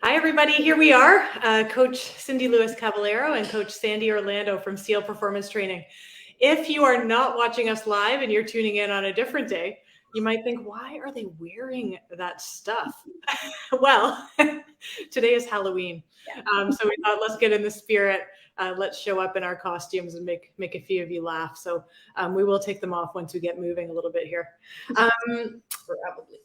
Hi, everybody. Here we are, Coach Cindy Lewis Caballero and Coach Sandie Orlando from Seal Performance Training. If you are not watching us live and you're tuning in on a different day, you might think, why are they wearing that stuff? Well, today is Halloween. So we thought, let's get in the spirit. Let's show up in our costumes and make a few of you laugh. So we will take them off once we get moving a little bit here.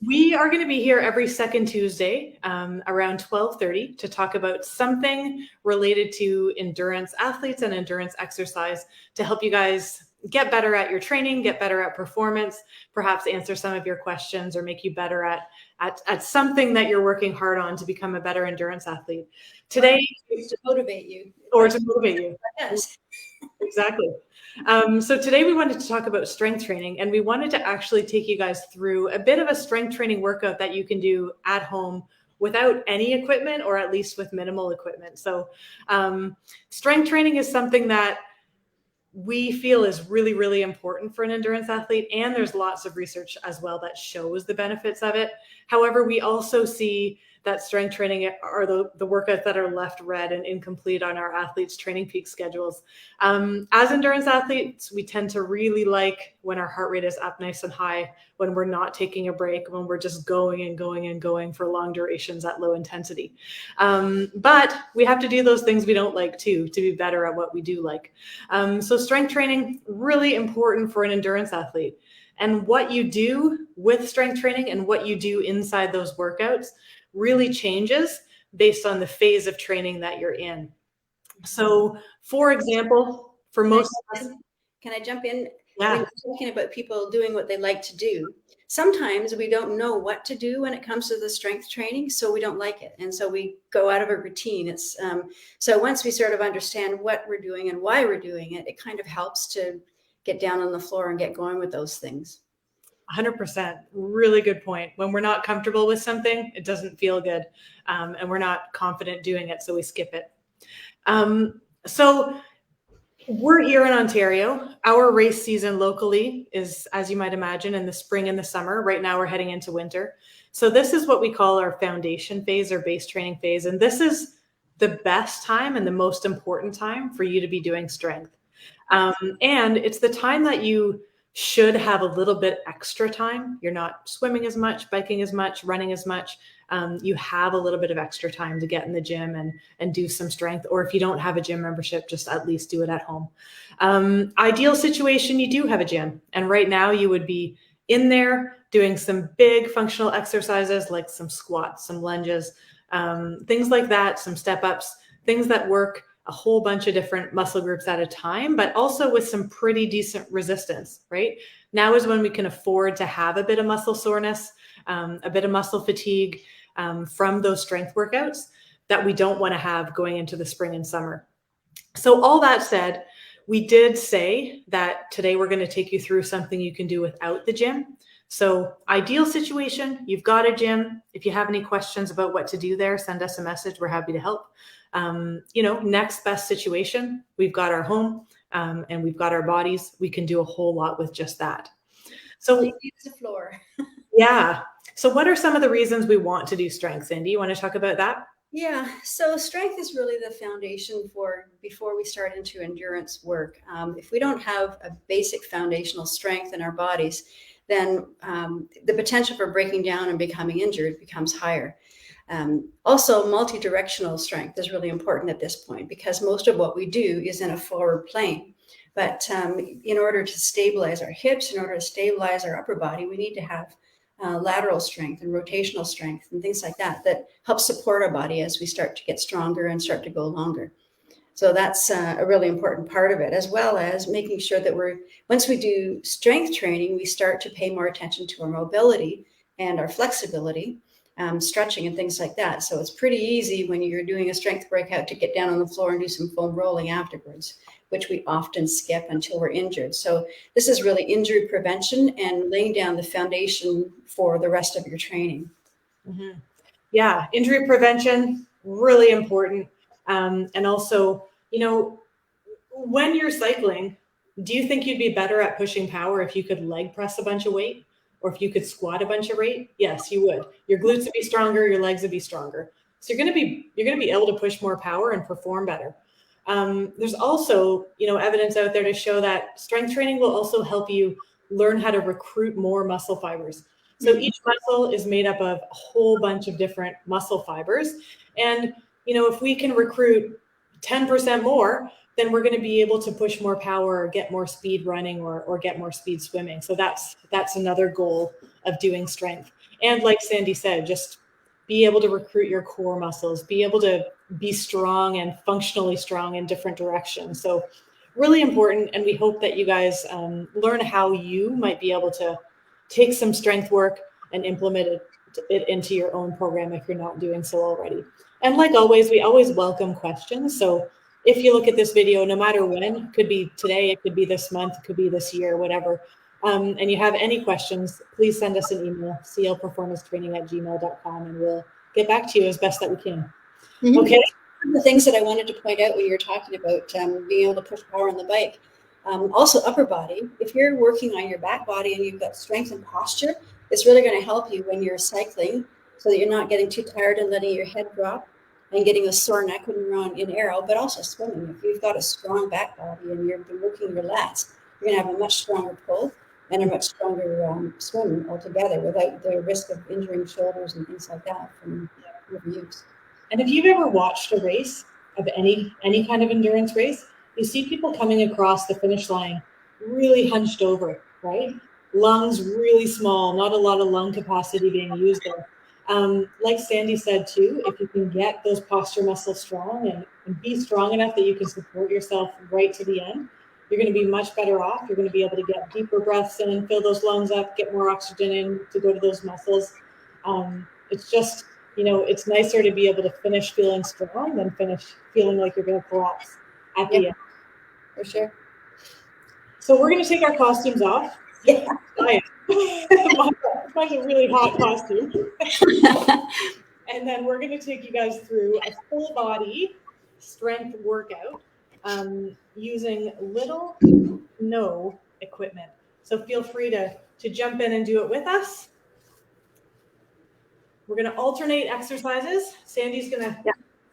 We are going to be here every second Tuesday around 12:30 to talk about something related to endurance athletes and endurance exercise to help you guys get better at your training, get better at performance, perhaps answer some of your questions or make you better at something that you're working hard on to become a better endurance athlete. Today, to motivate you. Or to motivate you. Yes. Exactly. So today we wanted to talk about strength training, and we wanted to actually take you guys through a bit of a strength training workout that you can do at home without any equipment, or at least with minimal equipment. So strength training is something that we feel is really, really important for an endurance athlete. And there's lots of research as well that shows the benefits of it. However, we also see that strength training are the workouts that are left red and incomplete on our athletes' training peak schedules. As endurance athletes, we tend to really like when our heart rate is up nice and high, when we're not taking a break, when we're just going and going and going for long durations at low intensity. But we have to do those things we don't like to be better at what we do like. So strength training, really important for an endurance athlete. And what you do with strength training and what you do inside those workouts really changes based on the phase of training that you're in. So, for example, for most of us, can I jump in? Yeah. When you're talking about people doing what they like to do, sometimes we don't know what to do when it comes to the strength training, so we don't like it, and so we go out of a routine. It's so once we sort of understand what we're doing and why we're doing it, it kind of helps to get down on the floor and get going with those things. 100%. Really good point. When we're not comfortable with something, it doesn't feel good, and we're not confident doing it, so we skip it. So we're here in Ontario. Our race season locally is, as you might imagine, in the spring and the summer. Right now we're heading into winter. So this is what we call our foundation phase or base training phase. And this is the best time and the most important time for you to be doing strength. And it's the time that you should have a little bit extra time. You're not swimming as much, biking as much, running as much. You have a little bit of extra time to get in the gym and do some strength. Or if you don't have a gym membership, just at least do it at home. Ideal situation, you do have a gym. And right now you would be in there doing some big functional exercises like some squats, some lunges, things like that, some step ups, things that work a whole bunch of different muscle groups at a time, but also with some pretty decent resistance, right? Now is when we can afford to have a bit of muscle soreness, a bit of muscle fatigue from those strength workouts that we don't want to have going into the spring and summer. So all that said, we did say that today we're going to take you through something you can do without the gym. So ideal situation, you've got a gym. If you have any questions about what to do there, send us a message. We're happy to help. Next best situation, we've got our home and we've got our bodies. We can do a whole lot with just that. So use the floor. Yeah. So what are some of the reasons we want to do strength, Cindy? You want to talk about that? Yeah, so strength is really the foundation for before we start into endurance work. If we don't have a basic foundational strength in our bodies, then the potential for breaking down and becoming injured becomes higher. Also, multi-directional strength is really important at this point because most of what we do is in a forward plane. But in order to stabilize our hips, in order to stabilize our upper body, we need to have lateral strength and rotational strength and things like that help support our body as we start to get stronger and start to go longer. So that's a really important part of it, as well as making sure that once we do strength training, we start to pay more attention to our mobility and our flexibility, stretching and things like that. So it's pretty easy when you're doing a strength breakout to get down on the floor and do some foam rolling afterwards, which we often skip until we're injured. So this is really injury prevention and laying down the foundation for the rest of your training. Mm-hmm. Yeah, injury prevention, really important. And also, when you're cycling, do you think you'd be better at pushing power if you could leg press a bunch of weight or if you could squat a bunch of weight? Yes, you would. Your glutes would be stronger, your legs would be stronger. So you're going to be able to push more power and perform better. There's also, evidence out there to show that strength training will also help you learn how to recruit more muscle fibers. So each muscle is made up of a whole bunch of different muscle fibers. And, if we can recruit 10% more, then we're going to be able to push more power or get more speed running or get more speed swimming. So that's another goal of doing strength. And like Sandie said, just be able to recruit your core muscles, be able to be strong and functionally strong in different directions. So really important. And we hope that you guys learn how you might be able to take some strength work and implement it into your own program if you're not doing so already. And like always, we always welcome questions. So if you look at this video, no matter when, it could be today, it could be this month, it could be this year, whatever, and you have any questions, please send us an email, clperformancetraining@gmail.com, and we'll get back to you as best that we can. Mm-hmm. Okay. One of the things that I wanted to point out when you were talking about being able to push power on the bike, also upper body, if you're working on your back body and you've got strength and posture, it's really going to help you when you're cycling so that you're not getting too tired and letting your head drop and getting a sore neck when you're on in aero, but also swimming. If you've got a strong back body and you've been working your lats, you're going to have a much stronger pull and a much stronger swim altogether without the risk of injuring shoulders and things like that from overuse. And if you've ever watched a race of any kind of endurance race, you see people coming across the finish line really hunched over, right? Lungs really small, not a lot of lung capacity being used there. Like Sandie said too, if you can get those posture muscles strong and be strong enough that you can support yourself right to the end, you're going to be much better off. You're going to be able to get deeper breaths in, fill those lungs up, get more oxygen in to go to those muscles. It's just, it's nicer to be able to finish feeling strong than finish feeling like you're going to collapse at the end. For sure. So we're going to take our costumes off. Yeah. Mine's a really hot costume. And then we're going to take you guys through a full body strength workout using little to no equipment. So feel free to jump in and do it with us. We're going to alternate exercises. Sandie's going to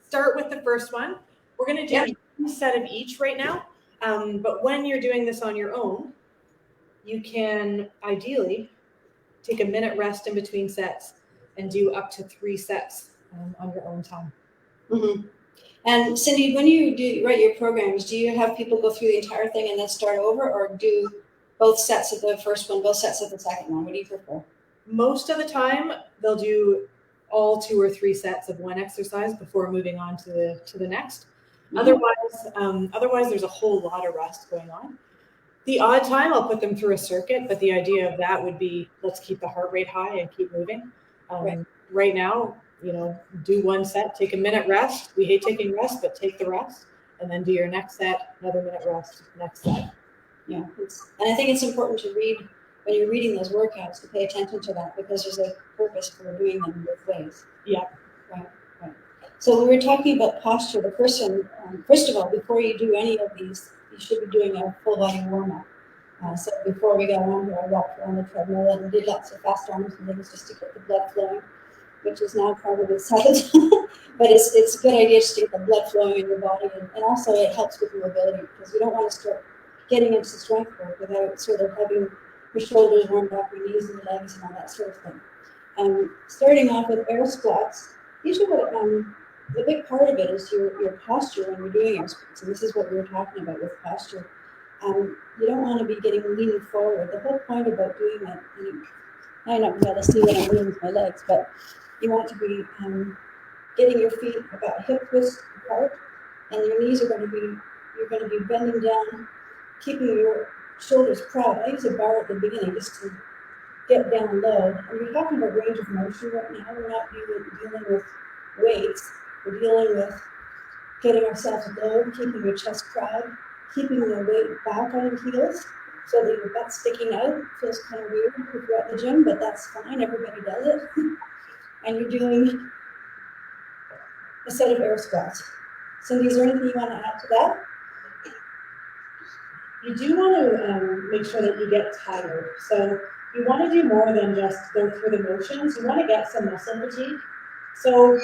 start with the first one. We're going to do one set of each right now. But when you're doing this on your own, you can ideally take a minute rest in between sets and do up to 3 sets on your own time. Mm-hmm. And Cindy, when you write your programs, do you have people go through the entire thing and then start over, or do both sets of the first one, both sets of the second one? What do you prefer? Most of the time, they'll do all 2 or 3 sets of one exercise before moving on to the next. Mm-hmm. Otherwise, there's a whole lot of rest going on. The odd time, I'll put them through a circuit, but the idea of that would be, let's keep the heart rate high and keep moving. Right now, do one set, take a minute rest. We hate taking rest, but take the rest, and then do your next set, another minute rest, next set. Yeah, and I think it's important to read, when you're reading those workouts, to pay attention to that, because there's a purpose for doing them both ways. Yeah. Right. So we were talking about posture. The first one, first of all, before you do any of these, you should be doing a full body warm-up. So before we got on here, I walked around the treadmill and did lots of fast arms and things just to get the blood flowing, which is now probably settled. But it's a good idea just to get the blood flowing in your body, and also it helps with mobility, because you don't want to start getting into strength work without sort of having your shoulders warmed up, your knees and legs and all that sort of thing. Starting off with air squats, usually the big part of it is your posture when you're doing air squats, and this is what we were talking about with posture. You don't want to be leaning forward. The whole point about doing that, I don't know how to see when I'm moving with my legs, but you want to be getting your feet about hip width apart, and your knees you're going to be bending down, keeping your shoulders proud. I use a bar at the beginning just to get down low. And we're talking about range of motion right now. We're not dealing with weights. We're dealing with getting ourselves low, keeping your chest proud, keeping the weight back on your heels so that your butt's sticking out. Feels kind of weird if you're at the gym, but that's fine. Everybody does it. And you're doing a set of air squats. Cindy, is there anything you want to add to that? You do want to make sure that you get tired. So you want to do more than just go through the motions. You want to get some muscle fatigue. So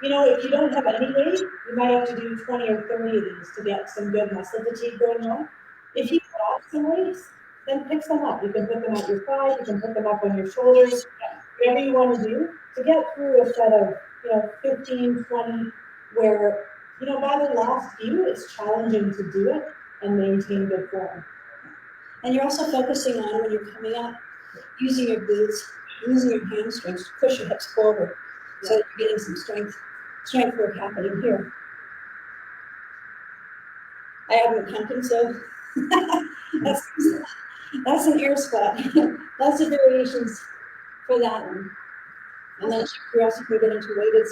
If you don't have any weight, you might have to do 20 or 30 of these to get some good muscle fatigue going on. If you have some weights, then pick some up. You can put them at your side, you can put them up on your shoulders, whatever you want to do to get through a set of 15, 20, where by the last few, it's challenging to do it and maintain good form. And you're also focusing on, when you're coming up, using your glutes, using your hamstrings to push your hips forward, so that you're getting some strength work happening here. I haven't counted, so that's an air squat. Lots of variations for that one. And then you also can get into weighted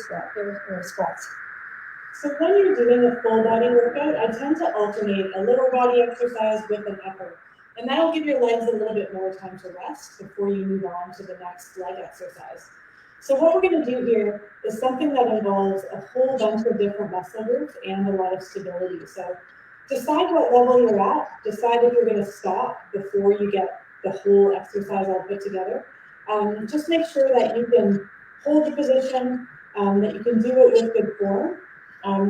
squats. So when you're doing a full body workout, I tend to alternate a lower body exercise with an upper. And that'll give your legs a little bit more time to rest before you move on to the next leg exercise. So what we're going to do here is something that involves a whole bunch of different muscle groups and a lot of stability. So decide what level you're at, decide if you're going to stop before you get the whole exercise all put together. Just make sure that you can hold the position, that you can do it with good form,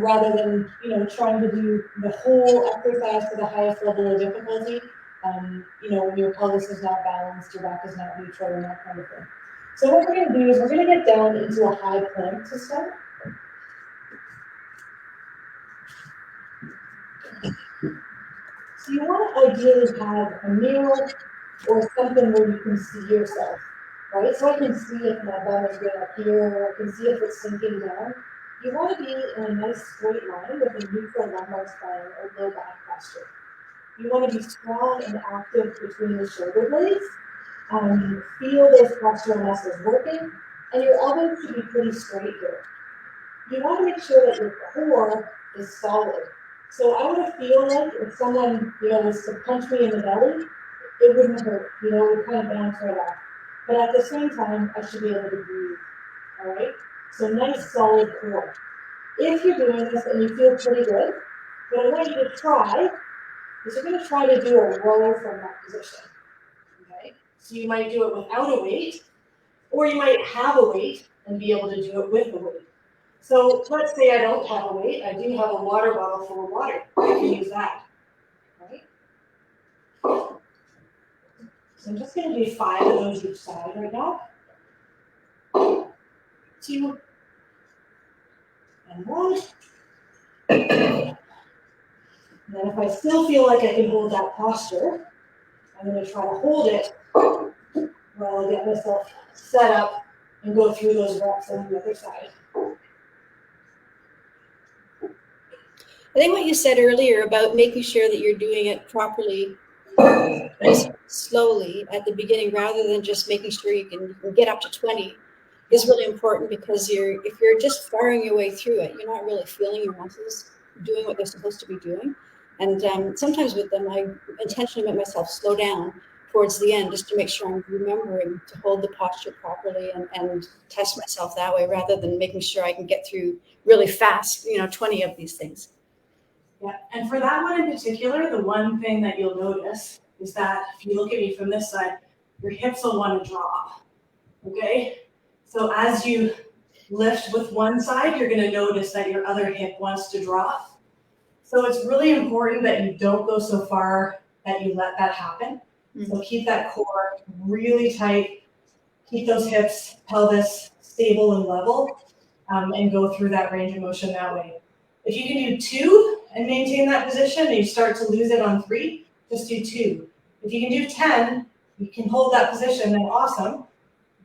rather than trying to do the whole exercise to the highest level of difficulty. When your pelvis is not balanced, your back is not neutral, and that kind of thing. So what we're going to do is we're going to get down into a high plank to start. So you want to ideally have a mirror or something where you can see yourself, right? So I can see if my bum is going up here, or I can see if it's sinking down. You want to be in a nice straight line with a neutral lumbar spine or low back posture. You want to be strong and active between the shoulder blades. Feel those postural muscles working, and your elbows should be pretty straight here. You want to make sure that your core is solid. So I want to feel like if someone, was to punch me in the belly, it wouldn't hurt. It would kind of bounce right off. But at the same time, I should be able to breathe. All right. So nice, solid core. If you're doing this and you feel pretty good, what I want you to try is you're going to try to do a row from that position. Okay. So you might do it without a weight, or you might have a weight and be able to do it with a weight. So let's say I don't have a weight. I do have a water bottle full of water. I can use that. Right? So I'm just going to do 5 of those each side right now. 2 and 1. And then if I still feel like I can hold that posture, I'm going to try to hold it while I get myself set up and go through those reps on the other side. I think what you said earlier about making sure that you're doing it properly, slowly at the beginning, rather than just making sure you can get up to 20, is really important, because if you're just firing your way through it, you're not really feeling your muscles doing what they're supposed to be doing. And sometimes with them, I intentionally make myself slow down towards the end just to make sure I'm remembering to hold the posture properly and test myself that way, rather than making sure I can get through really fast, 20 of these things. Yeah, and for that one in particular, the one thing that you'll notice is that if you look at me from this side, your hips will want to drop, okay? So as you lift with one side, you're going to notice that your other hip wants to drop. So it's really important that you don't go so far that you let that happen. Mm-hmm. So keep that core really tight, keep those hips, pelvis stable and level, and go through that range of motion that way. If you can do 2 and maintain that position and you start to lose it on 3, just do 2. If you can do 10, you can hold that position, then awesome.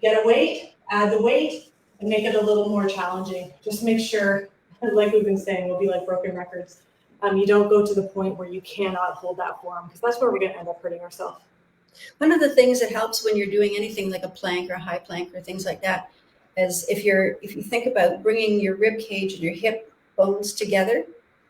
Get a weight, add the weight, and make it a little more challenging. Just make sure, like we've been saying, we'll be like broken records. You don't go to the point where you cannot hold that form, because that's where we're going to end up hurting ourselves. One of the things that helps when you're doing anything like a plank or a high plank or things like that is if you think about bringing your rib cage and your hip bones together,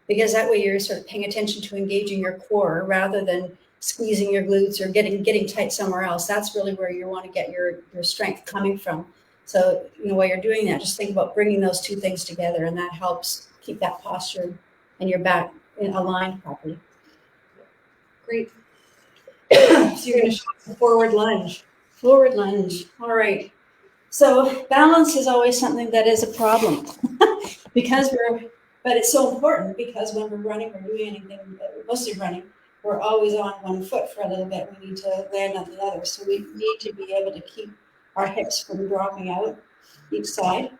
because that way you're sort of paying attention to engaging your core rather than squeezing your glutes or getting tight somewhere else. That's really where you want to get your strength coming from. So, while you're doing that, just think about bringing those 2 things together, and that helps keep that posture and your back aligned properly. Great. So you're going to show us a forward lunge. Forward lunge. All right. So balance is always something that is a problem. But it's so important because when we're running or doing anything, mostly running, we're always on one foot for a little bit. We need to land on the other. So we need to be able to keep our hips from dropping out each side.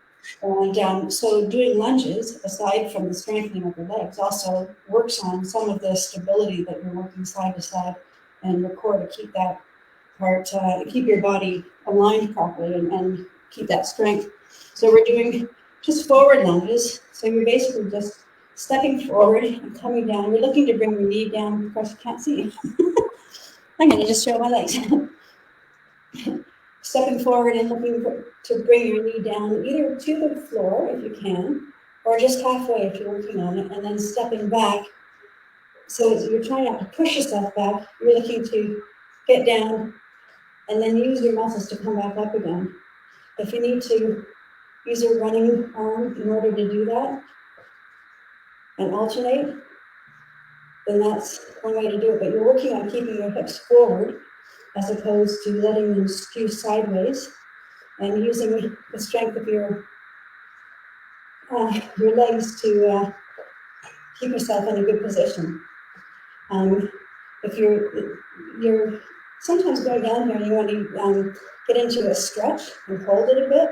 And so doing lunges, aside from the strengthening of the legs, also works on some of the stability that you're working side to side and your core to keep that part, keep your body aligned properly and keep that strength. So we're doing just forward lunges. So you're basically just stepping forward and coming down. We're looking to bring your knee down. Of course, you can't see. I'm going to just show my legs. Stepping forward and looking to bring your knee down either to the floor if you can, or just halfway if you're working on it, and then stepping back. So you're trying not to push yourself back. You're looking to get down and then use your muscles to come back up again. If you need to use your running arm in order to do that and alternate, then that's one way to do it. But you're working on keeping your hips forward as opposed to letting them skew sideways and using the strength of your legs to keep yourself in a good position. If you're sometimes going down here and you want to get into a stretch and hold it a bit,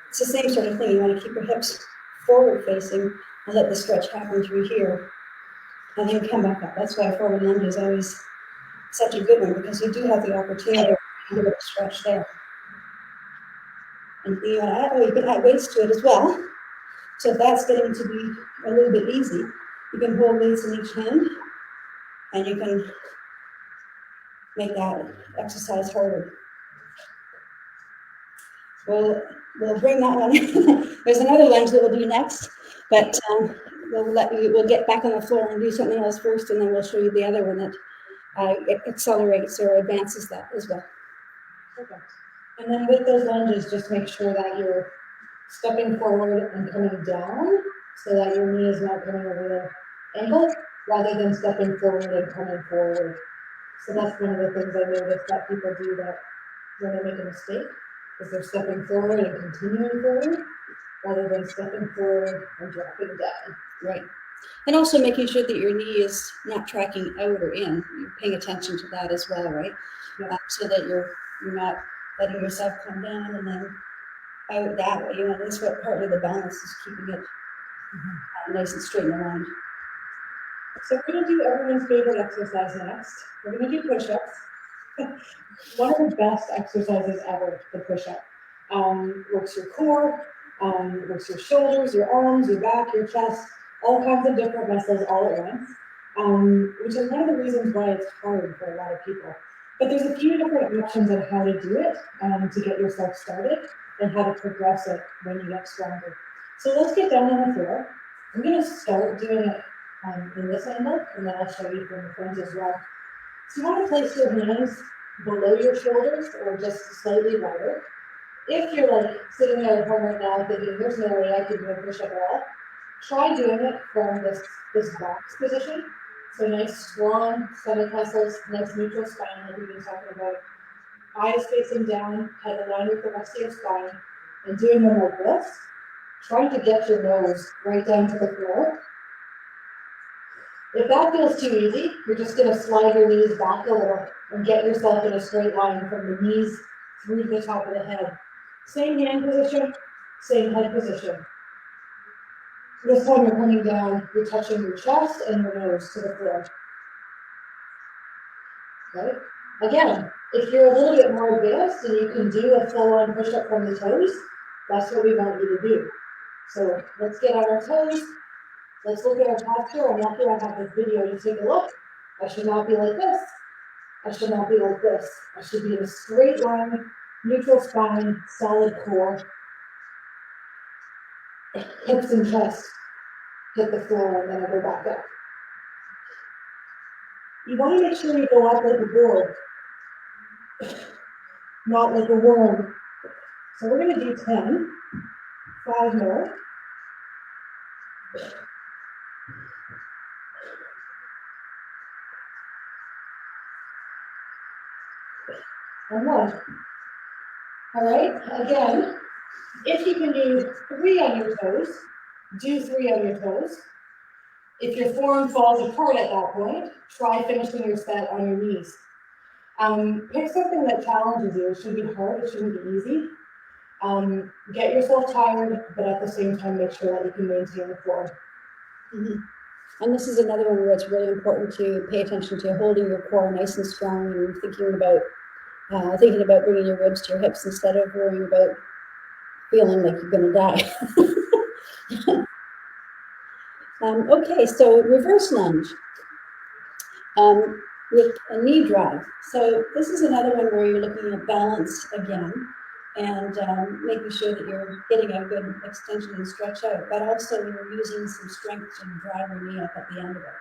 it's the same sort of thing. You want to keep your hips forward facing and let the stretch happen through here and then come back up. That's why forward lunge is always such a good one, because you do have the opportunity to give it a stretch there. And you can add weights to it as well. So if that's getting to be a little bit easy, you can hold weights in each hand and you can make that exercise harder. We'll bring that one. There's another lunge that we'll do next, but we'll get back on the floor and do something else first, and then we'll show you the other one that accelerates or advances that as well. Perfect. And then with those lunges, just make sure that you're stepping forward and coming down so that your knee is not coming over the ankle, rather than stepping forward and coming forward. So that's one of the things I noticed that people do, that when they make a mistake, is they're stepping forward and continuing forward, rather than stepping forward and dropping down. Right. And also making sure that your knee is not tracking out or in. You're paying attention to that as well, right? Yeah. So that you're not letting yourself come down and then out that way. You know, that's what part of the balance is, keeping it nice and straight and aligned. So we're going to do everyone's favorite exercise next. We're going to do push-ups. One of the best exercises ever, the push-up. Works your core, works your shoulders, your arms, your back, your chest, all kinds of different muscles all at once, which is one of the reasons why it's hard for a lot of people. But there's a few different options on how to do it to get yourself started and how to progress it when you get stronger. So let's get down on the floor. I'm going to start doing it in this angle, and then I'll show you from the front as well. So you want to place your hands below your shoulders or just slightly wider. If you're like sitting there at home right now thinking, there's no way I can do a push-up at all, try doing it from this box position. So nice strong stomach muscles, nice neutral spine like we've been talking about. Eyes facing down, head aligned with the rest of your spine, and doing them like this. Trying to get your nose right down to the floor. If that feels too easy, you're just going to slide your knees back a little and get yourself in a straight line from the knees through the top of the head. Same hand position, same head position. This time you're coming down, you're touching your chest and your nose to the floor. Okay? Again, if you're a little bit more advanced and you can do a full-on push-up from the toes, that's what we want you to do. So let's get on our toes. Let's look at our posture. I'm lucky I have this video to take a look. I should not be like this. I should not be like this. I should be in a straight line, neutral spine, solid core. Hips and chest hit the floor, and then I go back up. You want to make sure you go up like a board, not like a worm. So we're going to do 10, 5 more. And 1. All right, again, if you can do 3 on your toes, Do 3 on your toes. If your form falls apart at that point, try finishing your set on your knees. Pick something that challenges you. It should be hard, it shouldn't be easy. Get yourself tired, but at the same time, make sure that you can maintain the form. Mm-hmm. And this is another one where it's really important to pay attention to holding your core nice and strong and thinking about bringing your ribs to your hips instead of worrying about feeling like you're going to die. Okay, so reverse lunge with a knee drive. So this is another one where you're looking at balance again and making sure that you're getting a good extension and stretch out, but also you're using some strength to drive your knee up at the end of it.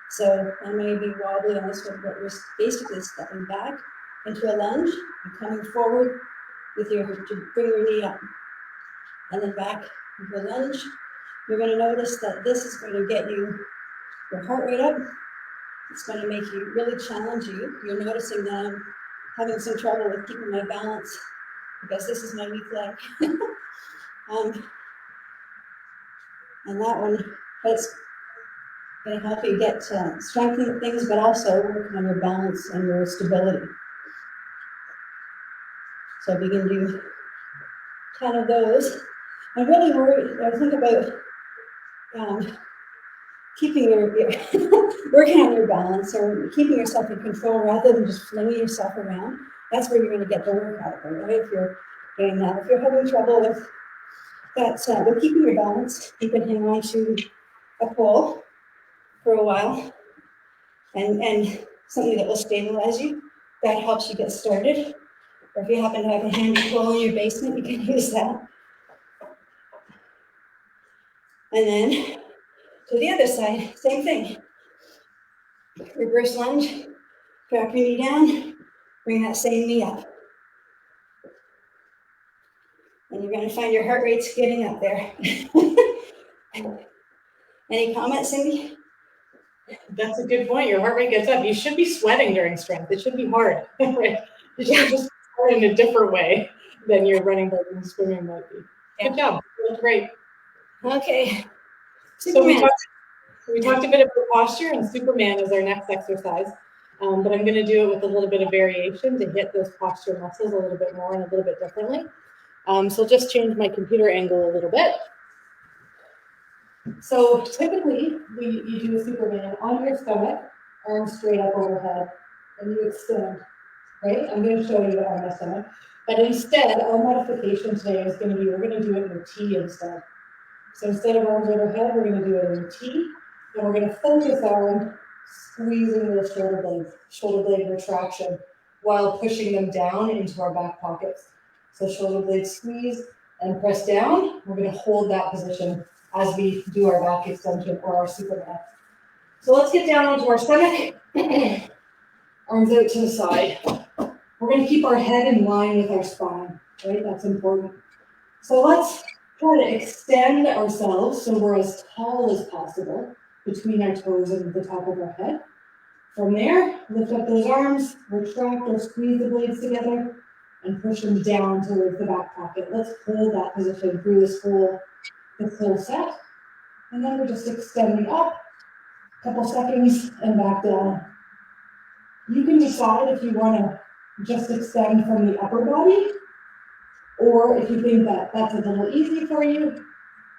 So I may be wobbly on this one, but we're basically stepping back into a lunge and coming forward with to bring your knee up, and then back into a lunge. You're going to notice that this is going to get your heart rate up. It's going to make you really challenge you. You're noticing that I'm having some trouble with keeping my balance because this is my weak leg. And that one, that's going to help you get strengthening things, but also work on your balance and your stability. So if you can do 10 of those, I'm really worried. I think about keeping working on your balance or keeping yourself in control rather than just flinging yourself around. That's where you're going to get the work out of it, right? If you're doing that, if you're having trouble with that, with keeping your balance, you can hang on to a pole for a while and something that will stabilize you. That helps you get started. Or if you happen to have a handy pole in your basement, you can use that. And then to the other side, same thing. Reverse lunge, drop your knee down, bring that same knee up. And you're going to find your heart rate's getting up there. Any comments, Cindy? That's a good point. Your heart rate gets up. You should be sweating during strength. It should be hard, right? You should just start in a different way than your running, biking, and swimming might be. Good job. That's great. Okay. So we talked a bit about posture, and Superman is our next exercise. But I'm going to do it with a little bit of variation to hit those posture muscles a little bit more and a little bit differently. So I'll just change my computer angle a little bit. So typically, you do a Superman on your stomach, arms straight up overhead, and you extend, right? I'm going to show you on my stomach. But instead, our modification today is going to be, we're going to do it in a T instead. So instead of arms overhead, we're going to do it in a T, and we're going to focus on squeezing the shoulder blade retraction, while pushing them down into our back pockets. So shoulder blade squeeze and press down. We're going to hold that position as we do our back extension or our Superman. So let's get down onto our stomach, arms out to the side. We're going to keep our head in line with our spine, right? That's important. So let's try to extend ourselves so we're as tall as possible between our toes and the top of our head. From there, lift up those arms, retract or squeeze the blades together, and push them down towards the back pocket. Let's hold that position through this whole set. And then we're just extending up, a couple seconds, and back down. You can decide if you want to just extend from the upper body, or if you think that that's a little easy for you,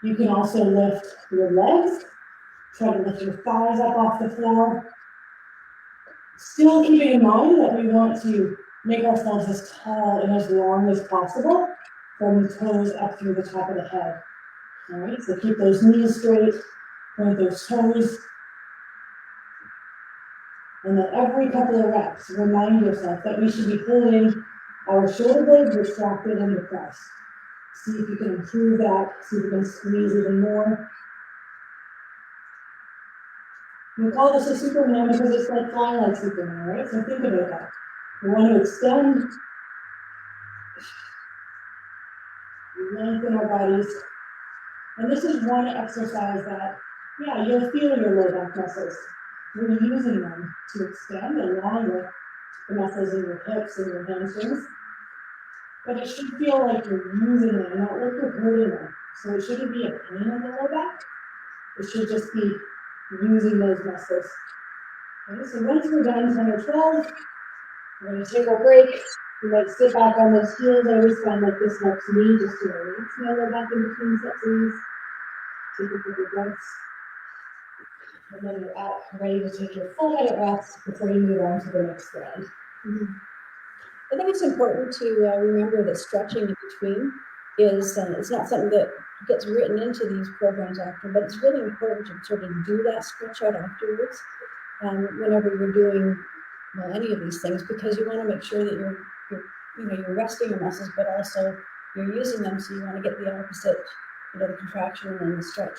you can also lift your legs, try to lift your thighs up off the floor. Still keeping in mind that we want to make ourselves as tall and as long as possible from the toes up through the top of the head. All right, so keep those knees straight, point those toes. And then every couple of reps, remind yourself that we should be holding our shoulder blades retracted and depressed. See if you can improve that, see if you can squeeze even more. We call this a Superman because it's like flying like Superman, right? So think about that. We want to extend, lengthen our bodies. And this is one exercise that, yeah, you'll feel your low back muscles. We're using them to extend along with the muscles in your hips and your hamstrings. But it should feel like you're using them, not like you're hurting them. So it shouldn't be a pain in the low back. It should just be using those muscles. Okay, so once we're done 10 or 12, we're going to take our break. We might sit back on those heels. I always find like this helps me just to relax my low back in between sets of these. Take a couple breaths. And then you're out, ready to take your full minute rest before you move on to the next round. I think it's important to remember that stretching in between is it's not something that gets written into these programs often, but it's really important to sort of do that stretch out afterwards whenever you're doing any of these things, because you want to make sure that you're resting your muscles, but also you're using them, so you want to get the opposite, the contraction and the stretch.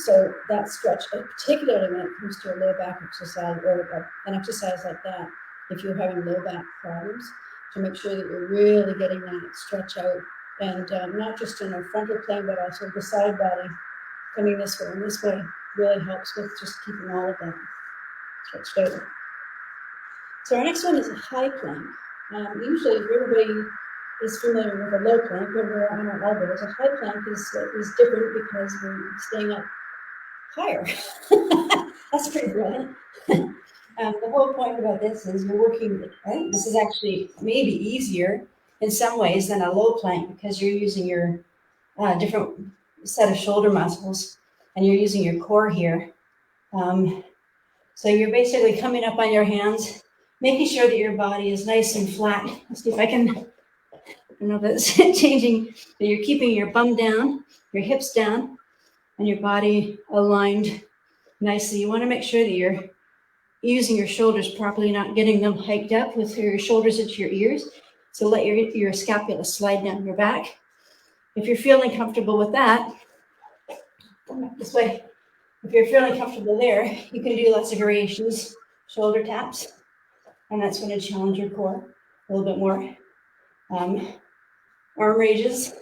So that stretch, particularly when it comes to a low back exercise or an exercise like that, if you're having low back problems, to make sure that you're really getting that stretch out, and not just in our frontal plane, but also the side body coming this way and this way really helps with just keeping all of that stretched out. So our next one is a high plank. Usually, if everybody is familiar with a low plank, when we're on our elbows, a high plank is different because we're staying up higher. That's pretty brilliant. The whole point about this is you're working, I think this is actually maybe easier in some ways than a low plank, because you're using your different set of shoulder muscles and you're using your core here. So you're basically coming up on your hands, making sure that your body is nice and flat. Let's see if I don't know if it's changing. So you're keeping your bum down, your hips down, and your body aligned nicely. You want to make sure that you're using your shoulders properly, not getting them hiked up with your shoulders into your ears. So let your scapula slide down your back. If you're feeling comfortable with that, this way, if you're feeling comfortable there, you can do lots of variations, shoulder taps, and that's going to challenge your core a little bit more. Arm raises,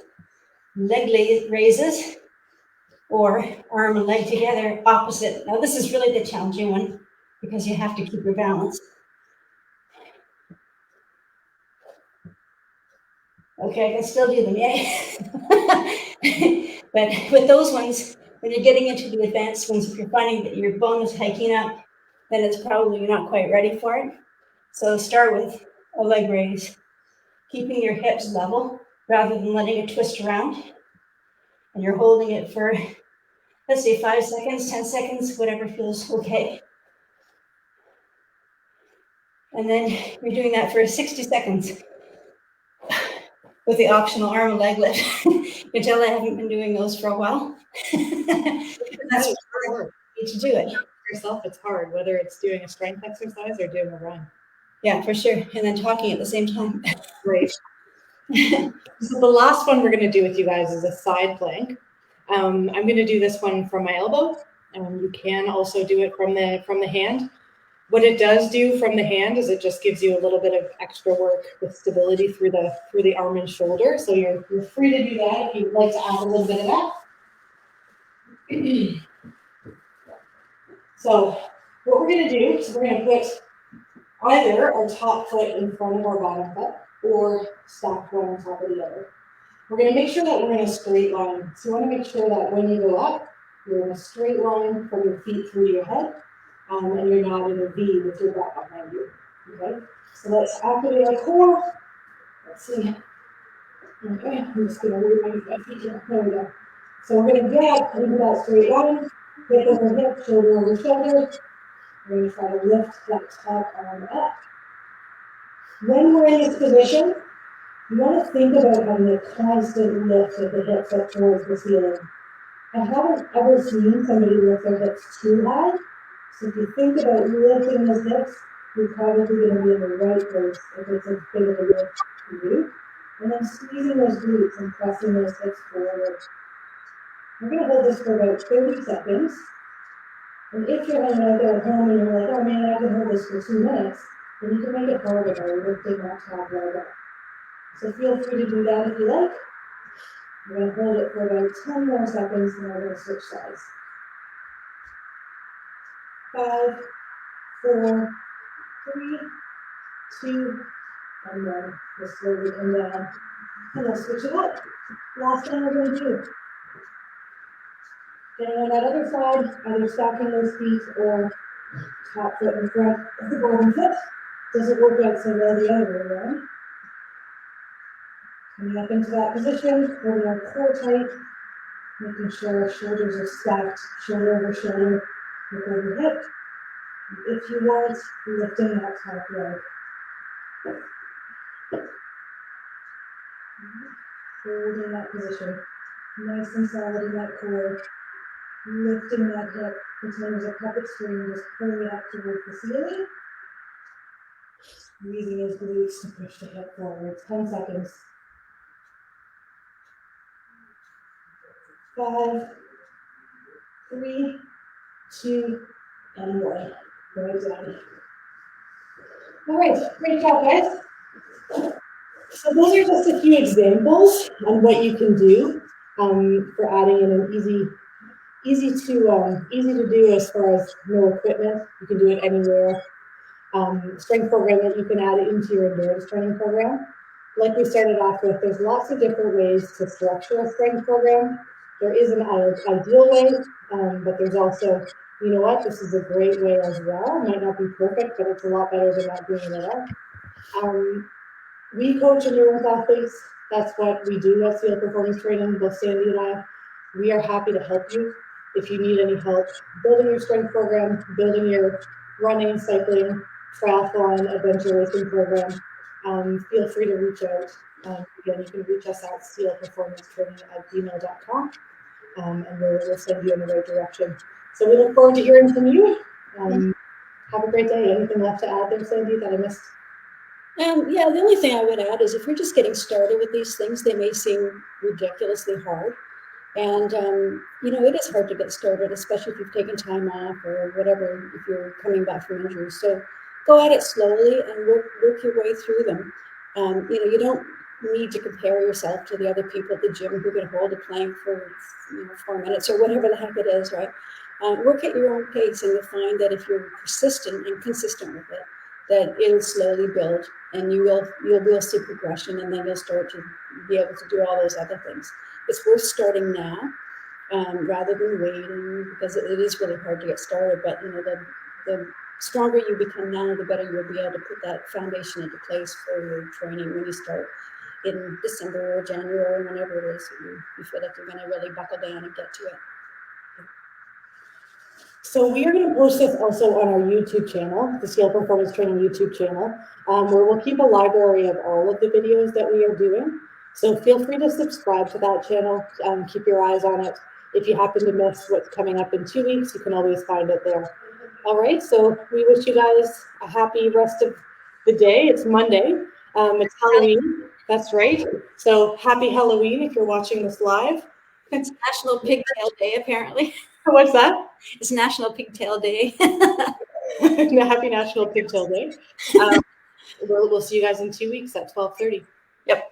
leg raises, or arm and leg together, opposite. Now this is really the challenging one because you have to keep your balance. Okay, I can still do them, yay. But with those ones, when you're getting into the advanced ones, if you're finding that your bone is hiking up, then it's probably you're not quite ready for it. So start with a leg raise, keeping your hips level rather than letting it twist around. And you're holding it for, let's say 5 seconds, 10 seconds, whatever feels okay. And then you're doing that for 60 seconds with the optional arm and leg lift. You can tell I haven't been doing those for a while. That's hard to do it. For yourself, it's hard, whether it's doing a strength exercise or doing a run. Yeah, for sure. And then talking at the same time. Great. So the last one we're going to do with you guys is a side plank. I'm going to do this one from my elbow. You can also do it from the hand. What it does do from the hand is it just gives you a little bit of extra work with stability through the arm and shoulder. So you're free to do that if you'd like to add a little bit of that. So what we're going to do is we're going to put either our top foot in front of our bottom foot or stacked one on top of the other. We're going to make sure that we're in a straight line. So you want to make sure that when you go up, you're in a straight line from your feet through to your head, and you're not in a V with your butt behind you. Okay? So let's activate our core. Let's see. Okay, I'm just going to remove my feet here. There we go. So we're going to get up into that straight line, hip over hip, shoulder over shoulder. We're going to try to lift that top arm up. When we're in this position, you want to think about having a constant lift of the hips up towards the ceiling. I haven't ever seen somebody lift their hips too high. So if you think about lifting those hips, you're probably going to be in the right place if it's a bit of a lift for you. And then squeezing those glutes and pressing those hips forward. We're going to hold this for about 30 seconds. And if you're hanging out there at home and you're like, oh man, I can hold this for 2 minutes, then you can make it harder by lifting that top leg up. So feel free to do that if you like. We're going to hold it for about 10 more seconds and we're going to switch sides. 5, 4, 3, 2, and then we'll slowly come down. And let's switch it up. Last thing we're going to do. Then on that other side, either stacking those feet or top foot in front of the bottom foot. Doesn't work out so well the other way around. Coming up into that position, holding our core tight, making sure our shoulders are stacked, shoulder over shoulder, hip over hip. And if you want, lifting that top leg. Holding that position, nice and solid in that core, lifting that hip, pretend there's a puppet string, just pulling it up towards the ceiling. Squeezing his glutes to push the hip forward. 10 seconds. 5, 3, 2, and 1. Right down. All right, great job, guys. So those are just a few examples on what you can do for adding in an easy to do as far as no equipment. You can do it anywhere. Strength program that you can add into your endurance training program. Like we started off with, there's lots of different ways to structure a strength program. There is an ideal way, but there's also, you know what, this is a great way as well. It might not be perfect, but it's a lot better than not doing it at all. We coach endurance athletes. That's what we do at Field Performance Training, both Sandy and I. We are happy to help you if you need any help building your strength program, building your running, cycling, triathlon, adventure racing program. Feel free to reach out. Again, you can reach us at steelperformancetraining@gmail.com, and we'll send you in the right direction. So we look forward to hearing from you. Have a great day. Anything left to add there, Sandy, that I missed? Yeah, the only thing I would add is if you're just getting started with these things, they may seem ridiculously hard. And, it is hard to get started, especially if you've taken time off or whatever, if you're coming back from injury. So go at it slowly and work your way through them. You don't need to compare yourself to the other people at the gym who can hold a plank for 4 minutes or whatever the heck it is, right? Work at your own pace, and you'll find that if you're persistent and consistent with it, that it'll slowly build, and you will see progression, and then you'll start to be able to do all those other things. It's worth starting now rather than waiting, because it is really hard to get started. But the stronger you become now, the better you'll be able to put that foundation into place for your training when you start in December or January, whenever it is you feel like you're going to really buckle down and get to it. So we are going to post this also on our YouTube channel, the Steel Performance Training YouTube channel, where we'll keep a library of all of the videos that we are doing. So feel free to subscribe to that channel, keep your eyes on it. If you happen to miss what's coming up in 2 weeks, you can always find it there. All right, so we wish you guys a happy rest of the day. It's Monday. It's Halloween. That's right. So happy Halloween if you're watching this live. It's National Pigtail Day, apparently. What's that? It's National Pigtail Day. Happy National Pigtail Day. We'll see you guys in 2 weeks at 12:30. Yep.